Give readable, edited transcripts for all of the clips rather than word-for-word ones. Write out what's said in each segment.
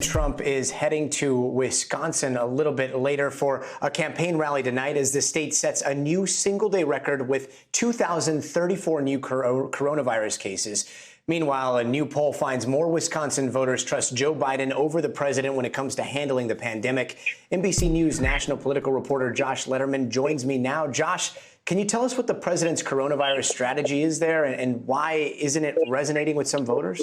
Trump is heading to Wisconsin a little bit later for a campaign rally tonight as the state sets a new single-day record with 2,034 new coronavirus cases. Meanwhile, a new poll finds more Wisconsin voters trust Joe Biden over the president when it comes to handling the pandemic. NBC News national political reporter Josh Lederman joins me now. Josh, can you tell us what the president's coronavirus strategy is there and why isn't it resonating with some voters?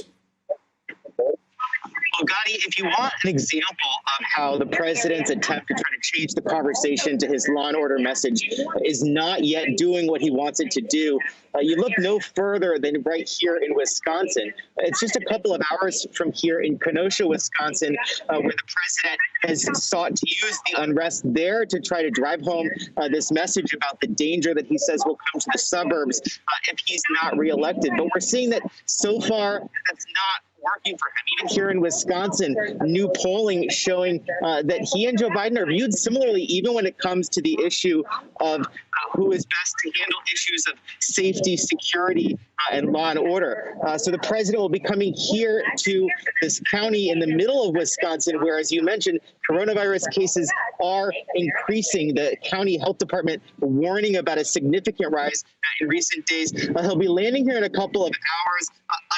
Well, Gotti, if you want an example of how the president's attempt to try to change the conversation to his law and order message is not yet doing what he wants it to do, you look no further than right here in Wisconsin. It's just a couple of hours from here in Kenosha, Wisconsin, where the president has sought to use the unrest there to try to drive home this message about the danger that he says will come to the suburbs if he's not reelected. But we're seeing that so far that's not working for him. Even here in Wisconsin, new polling showing that he and Joe Biden are viewed similarly, even when it comes to the issue of who is best to handle issues of safety, security, and law and order. So the president will be coming here to this county in the middle of Wisconsin, where, as you mentioned, coronavirus cases are increasing. The county health department warning about a significant rise in recent days. He'll be landing here in a couple of hours.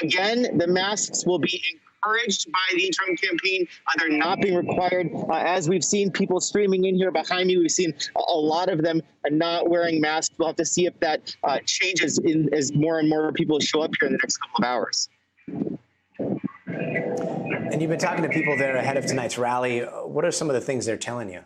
Again, the masks will be encouraged by the Trump campaign. They're not being required. As we've seen people streaming in here behind me, we've seen a lot of them not wearing masks. We'll have to see if that changes as more and more people show up here in the next couple of hours. And you've been talking to people there ahead of tonight's rally. What are some of the things they're telling you?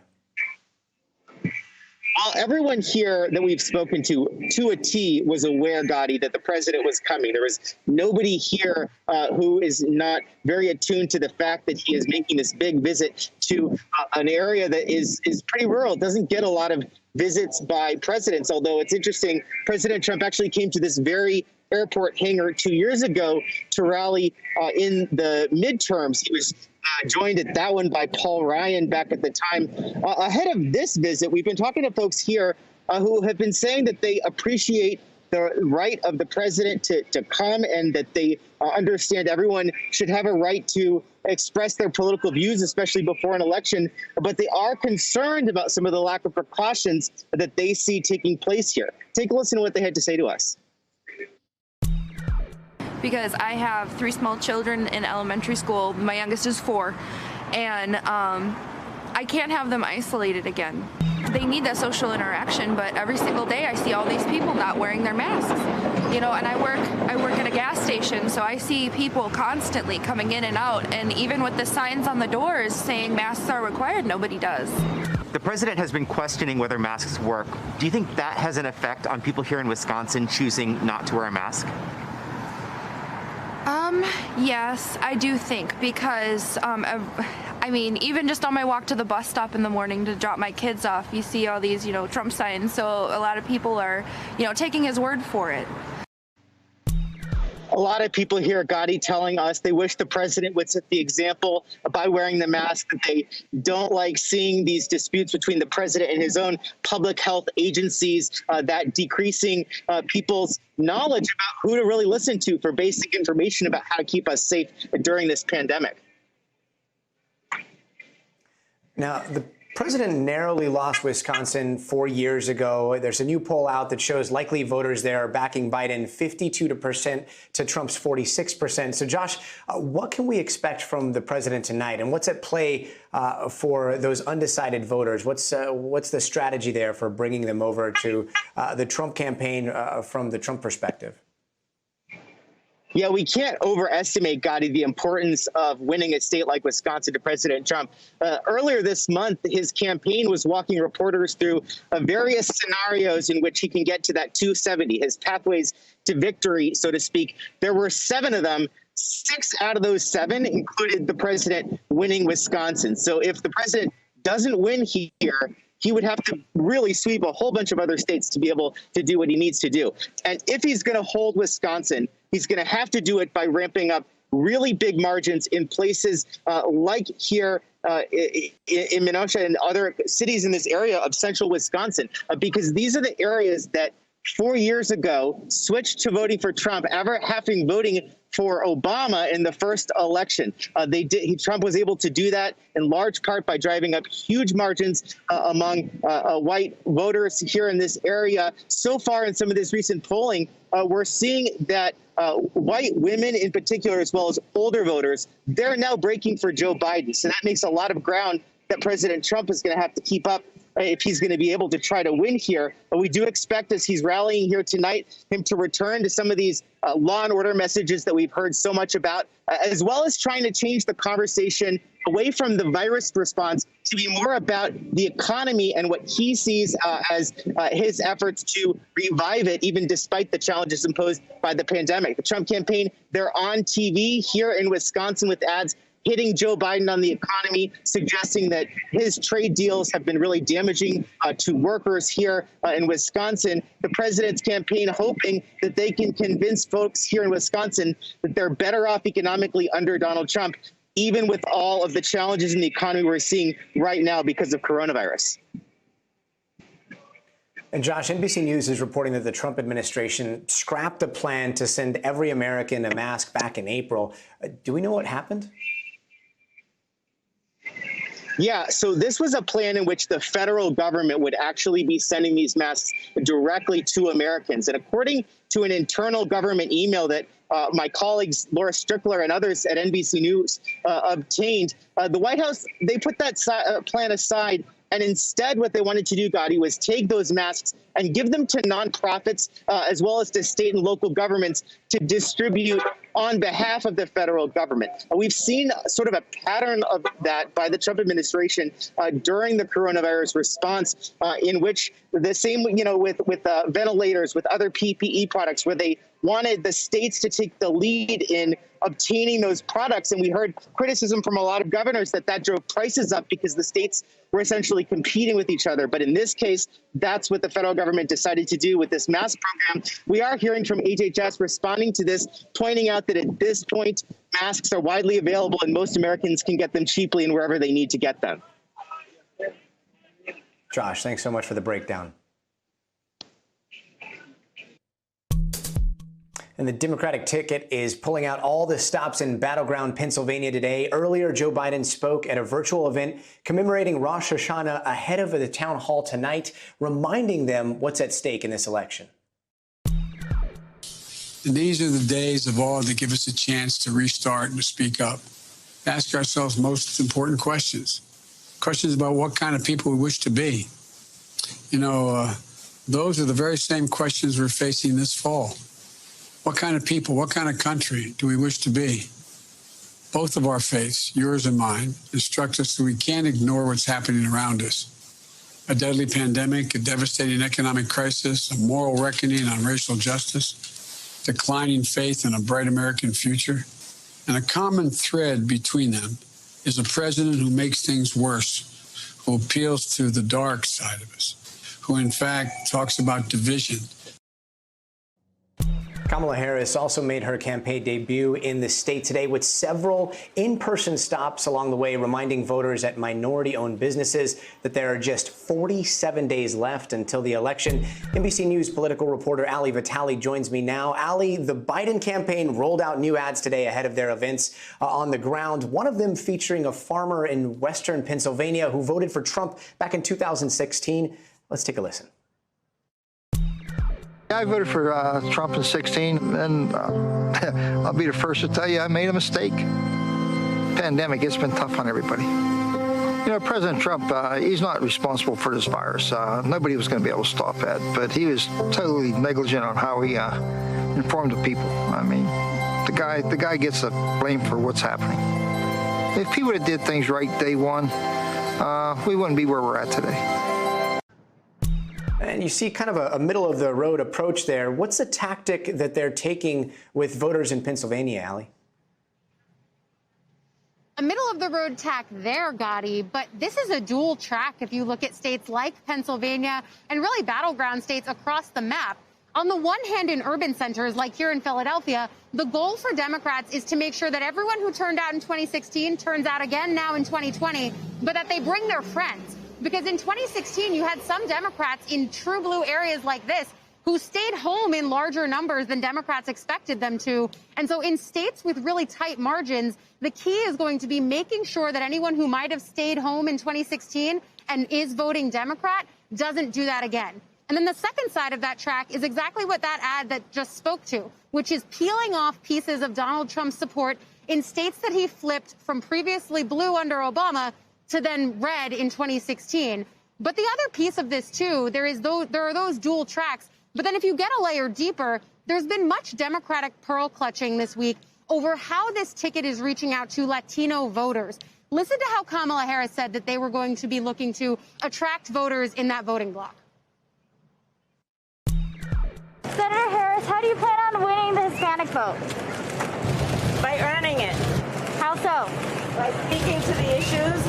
Well, everyone here that we've spoken to a T, was aware, Gotti, that the president was coming. There was nobody here who is not very attuned to the fact that he is making this big visit to an area that is pretty rural. It doesn't get a lot of visits by presidents, although it's interesting, President Trump actually came to this very airport hangar 2 years ago to rally in the midterms. He was joined at that one by Paul Ryan back at the time. Ahead of this visit, we've been talking to folks here who have been saying that they appreciate the right of the president to come and that they understand everyone should have a right to express their political views, especially before an election. But they are concerned about some of the lack of precautions that they see taking place here. Take a listen to what they had to say to us. Because I have 3 small children in elementary school. My youngest is 4, and I can't have them isolated again. They need that social interaction, but every single day I see all these people not wearing their masks. You know, and I work at a gas station, so I see people constantly coming in and out, and even with the signs on the doors saying masks are required, nobody does. The president has been questioning whether masks work. Do you think that has an effect on people here in Wisconsin choosing not to wear a mask? Yes, I do think, because, I mean, even just on my walk to the bus stop in the morning to drop my kids off, you see all these, you know, Trump signs. So a lot of people are, you know, taking his word for it. A lot of people here, Gotti, telling us they wish the president would set the example by wearing the mask, that they don't like seeing these disputes between the president and his own public health agencies, that decreasing people's knowledge about who to really listen to for basic information about how to keep us safe during this pandemic. Now, the president narrowly lost Wisconsin 4 years ago. There's a new poll out that shows likely voters there are backing Biden 52% to Trump's 46%. So, Josh, what can we expect from the president tonight? And what's at play for those undecided voters? What's the strategy there for bringing them over to the Trump campaign from the Trump perspective? Yeah, we can't overestimate, Gotti, the importance of winning a state like Wisconsin to President Trump. Earlier this month, his campaign was walking reporters through various scenarios in which he can get to that 270, his pathways to victory, so to speak. There were 7 of them. 6 out of those 7 included the president winning Wisconsin. So if the president doesn't win here, he would have to really sweep a whole bunch of other states to be able to do what he needs to do. And if he's going to hold Wisconsin, he's going to have to do it by ramping up really big margins in places like here in Kenosha and other cities in this area of central Wisconsin, because these are the areas that 4 years ago switched to voting for Trump after having voting for Obama in the first election. Trump was able to do that in large part by driving up huge margins among white voters here in this area. So far in some of this recent polling, we're seeing that white women in particular, as well as older voters, they're now breaking for Joe Biden. So that makes a lot of ground that President Trump is going to have to keep up if he's going to be able to try to win here. But we do expect, as he's rallying here tonight, him to return to some of these law and order messages that we've heard so much about, as well as trying to change the conversation away from the virus response to be more about the economy and what he sees as his efforts to revive it, even despite the challenges imposed by the pandemic. The Trump campaign, they're on TV here in Wisconsin with ads hitting Joe Biden on the economy, suggesting that his trade deals have been really damaging to workers here in Wisconsin. The president's campaign hoping that they can convince folks here in Wisconsin that they're better off economically under Donald Trump, even with all of the challenges in the economy we're seeing right now because of coronavirus. And Josh, NBC News is reporting that the Trump administration scrapped a plan to send every American a mask back in April. Do we know what happened? Yeah, so this was a plan in which the federal government would actually be sending these masks directly to Americans. And according to an internal government email that my colleagues Laura Strickler and others at NBC News obtained, the White House, they put that plan aside. And instead, what they wanted to do, Gotti, was take those masks and give them to nonprofits as well as to state and local governments to distribute on behalf of the federal government. We've seen sort of a pattern of that by the Trump administration during the coronavirus response, in which the same, with ventilators, with other PPE products, where they wanted the states to take the lead in obtaining those products. And we heard criticism from a lot of governors that drove prices up because the states were essentially competing with each other. But in this case, that's what the federal government decided to do with this mask program. We are hearing from HHS responding to this, pointing out that at this point, masks are widely available and most Americans can get them cheaply and wherever they need to get them. Josh, thanks so much for the breakdown. And the Democratic ticket is pulling out all the stops in battleground Pennsylvania today. Earlier, Joe Biden spoke at a virtual event commemorating Rosh Hashanah ahead of the town hall tonight, reminding them what's at stake in this election. And these are the days of all that give us a chance to restart and to speak up. Ask ourselves most important questions. Questions about what kind of people we wish to be. Those are the very same questions we're facing this fall. What kind of people, what kind of country do we wish to be? Both of our faiths, yours and mine, instruct us that we can't ignore what's happening around us. A deadly pandemic, a devastating economic crisis, a moral reckoning on racial justice, declining faith in a bright American future. And a common thread between them is a president who makes things worse, who appeals to the dark side of us, who in fact talks about division. Kamala Harris also made her campaign debut in the state today with several in-person stops along the way, reminding voters at minority-owned businesses that there are just 47 days left until the election. NBC News political reporter Ali Vitale joins me now. Ali, the Biden campaign rolled out new ads today ahead of their events on the ground, one of them featuring a farmer in western Pennsylvania who voted for Trump back in 2016. Let's take a listen. I voted for Trump in 2016, and I'll be the first to tell you I made a mistake. Pandemic, it's been tough on everybody. President Trump, he's not responsible for this virus. Nobody was going to be able to stop that, but he was totally negligent on how he informed the people. I mean, the guy gets the blame for what's happening. If he would have did things right day one, we wouldn't be where we're at today. And you see kind of a middle-of-the-road approach there. What's the tactic that they're taking with voters in Pennsylvania, Ali? A middle-of-the-road tack there, Gotti, but this is a dual track if you look at states like Pennsylvania and really battleground states across the map. On the one hand, in urban centers like here in Philadelphia, the goal for Democrats is to make sure that everyone who turned out in 2016 turns out again now in 2020, but that they bring their friends. Because in 2016, you had some Democrats in true blue areas like this who stayed home in larger numbers than Democrats expected them to. And so in states with really tight margins, the key is going to be making sure that anyone who might have stayed home in 2016 and is voting Democrat doesn't do that again. And then the second side of that track is exactly what that ad that just spoke to, which is peeling off pieces of Donald Trump's support in states that he flipped from previously blue under Obama to then red in 2016. But the other piece of this, too, there are those dual tracks. But then if you get a layer deeper, there's been much Democratic pearl clutching this week over how this ticket is reaching out to Latino voters. Listen to how Kamala Harris said that they were going to be looking to attract voters in that voting bloc. Senator Harris, how do you plan on winning the Hispanic vote? By earning it. How so? By speaking to the issues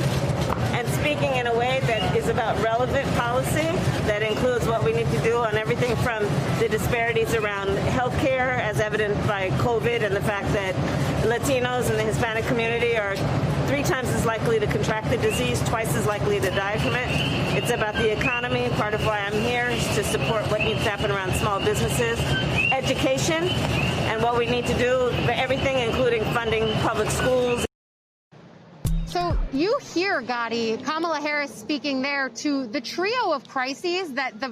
and speaking in a way that is about relevant policy that includes what we need to do on everything from the disparities around health care, as evident by COVID, and the fact that Latinos and the Hispanic community are 3 times as likely to contract the disease, twice as likely to die from it. It's about the economy. Part of why I'm here is to support what needs to happen around small businesses, education, and what we need to do, everything including funding public schools. So you hear, Gadi, Kamala Harris speaking there to the trio of crises that the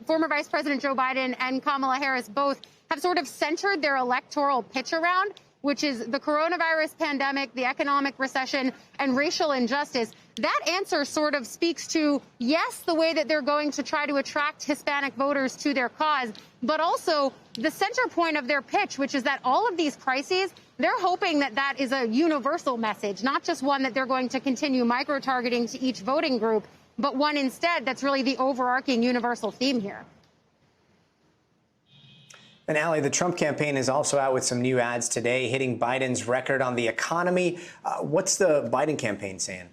former Vice President Joe Biden and Kamala Harris both have sort of centered their electoral pitch around, which is the coronavirus pandemic, the economic recession, and racial injustice. That answer sort of speaks to, yes, the way that they're going to try to attract Hispanic voters to their cause, but also the center point of their pitch, which is that all of these crises, they're hoping that that is a universal message, not just one that they're going to continue micro-targeting to each voting group, but one instead that's really the overarching universal theme here. And Allie, the Trump campaign is also out with some new ads today, hitting Biden's record on the economy. What's the Biden campaign saying?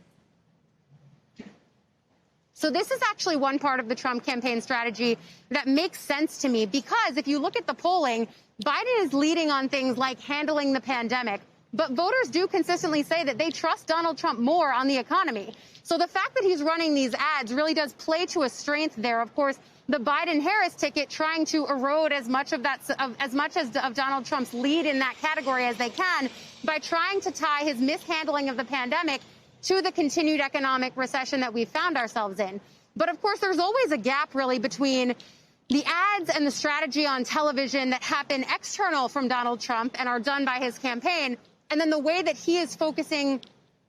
So this is actually one part of the Trump campaign strategy that makes sense to me, because if you look at the polling, Biden is leading on things like handling the pandemic, but voters do consistently say that they trust Donald Trump more on the economy. So the fact that he's running these ads really does play to a strength there. Of course, the Biden-Harris ticket trying to erode as much of Donald Trump's lead in that category as they can by trying to tie his mishandling of the pandemic to the continued economic recession that we found ourselves in. But of course, there's always a gap really between the ads and the strategy on television that happen external from Donald Trump and are done by his campaign, and then the way that he is focusing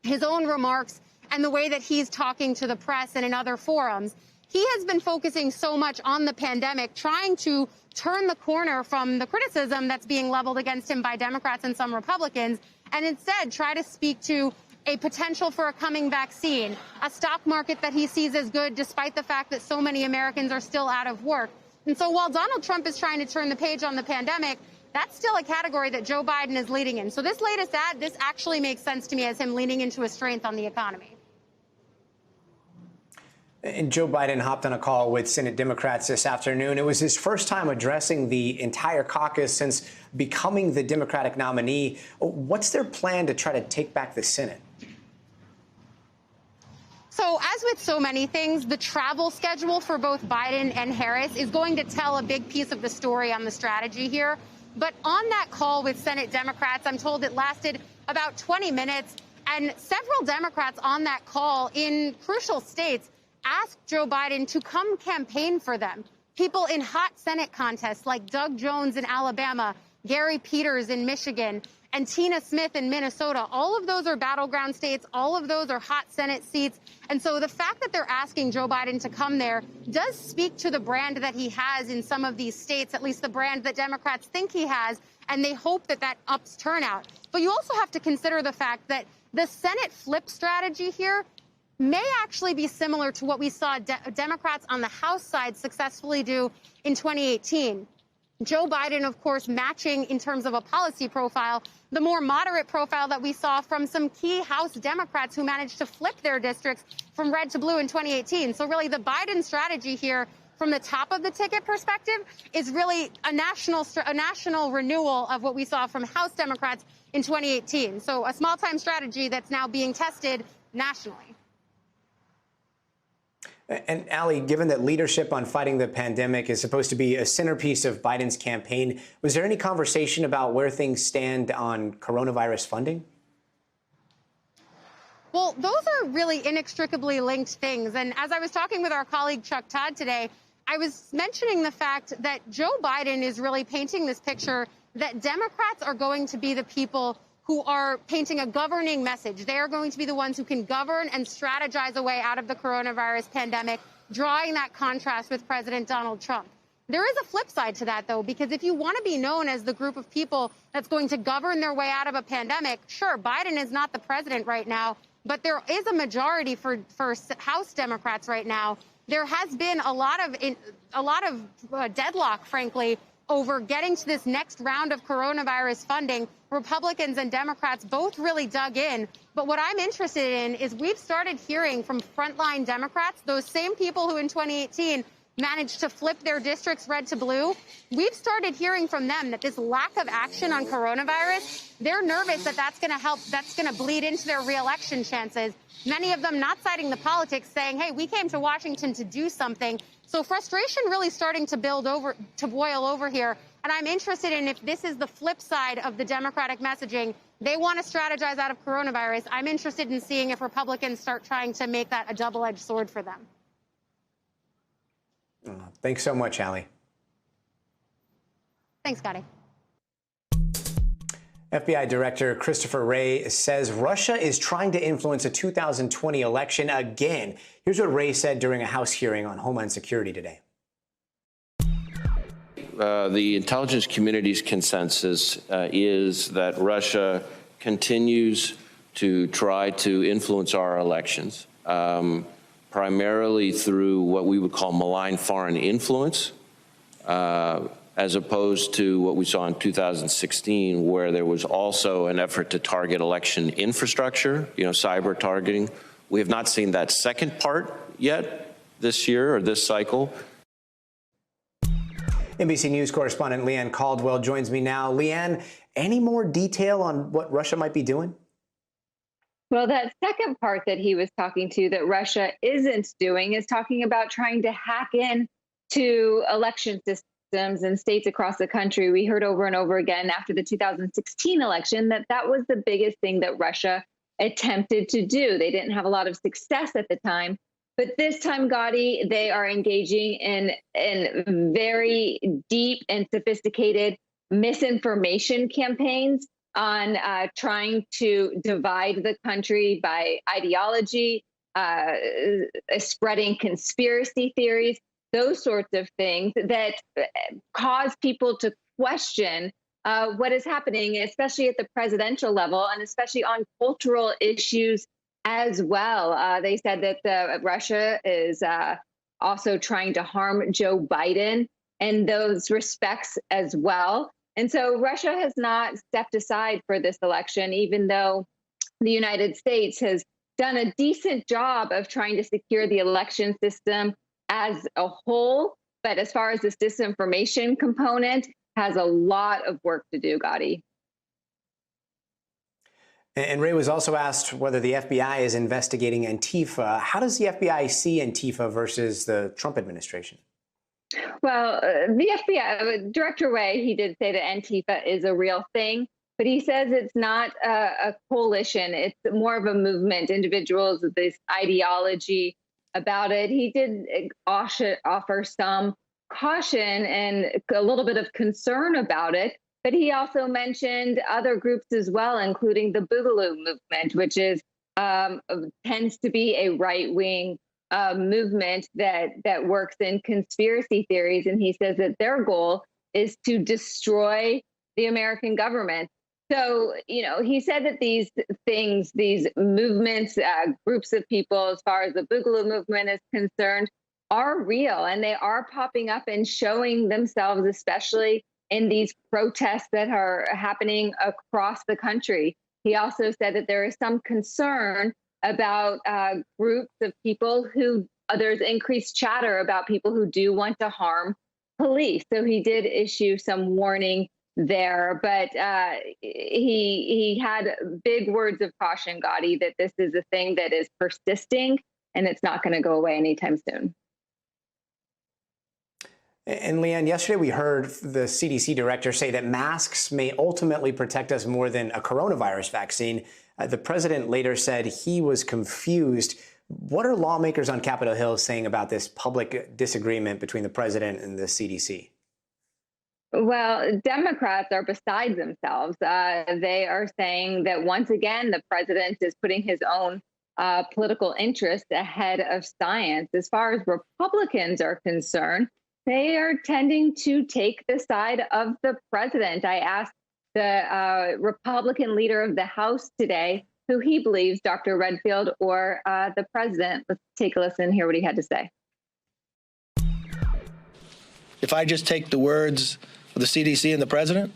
his own remarks and the way that he's talking to the press and in other forums. He has been focusing so much on the pandemic, trying to turn the corner from the criticism that's being leveled against him by Democrats and some Republicans, and instead try to speak to a potential for a coming vaccine, a stock market that he sees as good despite the fact that so many Americans are still out of work. And so while Donald Trump is trying to turn the page on the pandemic, that's still a category that Joe Biden is leading in. So this latest ad, this actually makes sense to me as him leaning into a strength on the economy. And Joe Biden hopped on a call with Senate Democrats this afternoon. It was his first time addressing the entire caucus since becoming the Democratic nominee. What's their plan to try to take back the Senate? So as with so many things, the travel schedule for both Biden and Harris is going to tell a big piece of the story on the strategy here. But on that call with Senate Democrats, I'm told it lasted about 20 minutes. And several Democrats on that call in crucial states asked Joe Biden to come campaign for them. People in hot Senate contests like Doug Jones in Alabama, Gary Peters in Michigan, and Tina Smith in Minnesota. All of those are battleground states. All of those are hot Senate seats. And so the fact that they're asking Joe Biden to come there does speak to the brand that he has in some of these states, at least the brand that Democrats think he has, and they hope that that ups turnout. But you also have to consider the fact that the Senate flip strategy here may actually be similar to what we saw Democrats on the House side successfully do in 2018. Joe Biden, of course, matching in terms of a policy profile, the more moderate profile that we saw from some key House Democrats who managed to flip their districts from red to blue in 2018. So really the Biden strategy here from the top of the ticket perspective is really a national renewal of what we saw from House Democrats in 2018. So a small-time strategy that's now being tested nationally. And Ali, given that leadership on fighting the pandemic is supposed to be a centerpiece of Biden's campaign, was there any conversation about where things stand on coronavirus funding? Well, those are really inextricably linked things. And as I was talking with our colleague Chuck Todd today, I was mentioning the fact that Joe Biden is really painting this picture that Democrats are going to be the people who are painting a governing message. They are going to be the ones who can govern and strategize a way out of the coronavirus pandemic, drawing that contrast with President Donald Trump. There is a flip side to that, though, because if you want to be known as the group of people that's going to govern their way out of a pandemic, sure, Biden is not the president right now, but there is a majority for House Democrats right now. There has been a lot of deadlock, frankly, over getting to this next round of coronavirus funding. Republicans and Democrats both really dug in. But what I'm interested in is we've started hearing from frontline Democrats, those same people who in 2018 managed to flip their districts red to blue. We've started hearing from them that this lack of action on coronavirus, they're nervous that that's going to bleed into their reelection chances. Many of them not citing the politics, saying, hey, we came to Washington to do something. So frustration really starting to boil over here. And I'm interested in if this is the flip side of the Democratic messaging. They want to strategize out of coronavirus. I'm interested in seeing if Republicans start trying to make that a double-edged sword for them. Thanks so much, Ali. Thanks, Scotty. FBI Director Christopher Wray says Russia is trying to influence a 2020 election again. Here's what Wray said during a House hearing on Homeland Security today. The intelligence community's consensus is that Russia continues to try to influence our elections, primarily through what we would call malign foreign influence, as opposed to what we saw in 2016, where there was also an effort to target election infrastructure, cyber targeting. We have not seen that second part yet this year or this cycle. NBC News correspondent Leanne Caldwell joins me now. Leanne, any more detail on what Russia might be doing? Well, that second part that he was talking to that Russia isn't doing is talking about trying to hack in to election systems in states across the country. We heard over and over again after the 2016 election that was the biggest thing that Russia attempted to do. They didn't have a lot of success at the time. But this time, Gotti, they are engaging in very deep and sophisticated misinformation campaigns on trying to divide the country by ideology, spreading conspiracy theories, those sorts of things that cause people to question what is happening, especially at the presidential level and especially on cultural issues as well. They said that Russia is also trying to harm Joe Biden in those respects as well. And so Russia has not stepped aside for this election, even though the United States has done a decent job of trying to secure the election system as a whole. But as far as this disinformation component, has a lot of work to do, Gotti. And Wray was also asked whether the FBI is investigating Antifa. How does the FBI see Antifa versus the Trump administration? Well, the FBI, Director Wray, he did say that Antifa is a real thing, but he says it's not a coalition. It's more of a movement, individuals with this ideology about it. He did offer some caution and a little bit of concern about it. But he also mentioned other groups as well, including the Boogaloo movement, which is tends to be a right-wing movement that works in conspiracy theories. And he says that their goal is to destroy the American government. So, he said that these things, these movements, groups of people, as far as the Boogaloo movement is concerned, are real, and they are popping up and showing themselves, especially in these protests that are happening across the country. He also said that there is some concern about groups of people there's increased chatter about people who do want to harm police. So he did issue some warning there, but he had big words of caution, Gotti, that this is a thing that is persisting and it's not going to go away anytime soon. And Leanne, yesterday we heard the CDC director say that masks may ultimately protect us more than a coronavirus vaccine. The president later said he was confused. What are lawmakers on Capitol Hill saying about this public disagreement between the president and the CDC? Well, Democrats are beside themselves. They are saying that once again, the president is putting his own political interest ahead of science. As far as Republicans are concerned, they are tending to take the side of the president. I asked the Republican leader of the House today who he believes, Dr. Redfield or the president. Let's take a listen and hear what he had to say. If I just take the words of the CDC and the president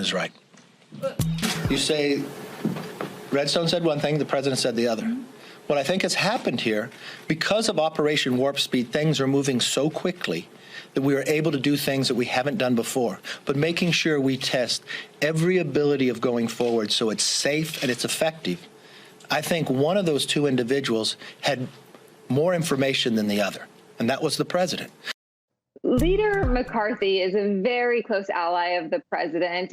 is right. You say Redstone said one thing, the president said the other. What I think has happened here, because of Operation Warp Speed, things are moving so quickly that we are able to do things that we haven't done before, but making sure we test every ability of going forward so it's safe and it's effective. I think one of those two individuals had more information than the other, and that was the president. Leader McCarthy is a very close ally of the president.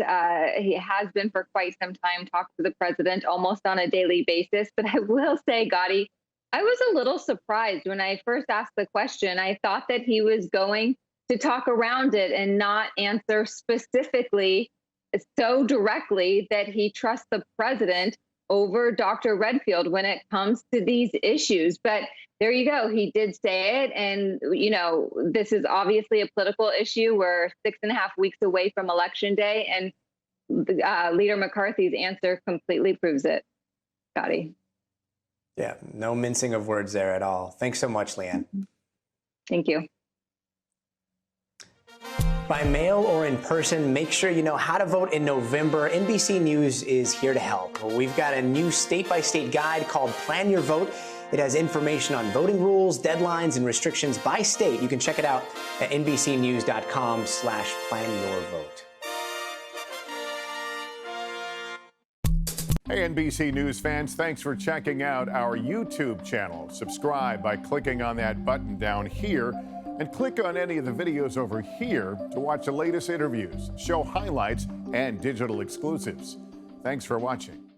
He has been for quite some time, talks to the president almost on a daily basis. But I will say, Gotti, I was a little surprised when I first asked the question. I thought that he was going to talk around it and not answer specifically so directly that he trusts the president over Dr. Redfield when it comes to these issues. But there you go. He did say it. And, you know, this is obviously a political issue. We're 6.5 weeks away from Election Day. And Leader McCarthy's answer completely proves it. Gotti. Yeah, no mincing of words there at all. Thanks so much, Leanne. Thank you. By mail or in person, make sure you know how to vote in November. NBC News is here to help. We've got a new state-by-state guide called Plan Your Vote. It has information on voting rules, deadlines, and restrictions by state. You can check it out at nbcnews.com/planyourvote. Hey, NBC News fans, thanks for checking out our YouTube channel. Subscribe by clicking on that button down here and click on any of the videos over here to watch the latest interviews, show highlights, and digital exclusives. Thanks for watching.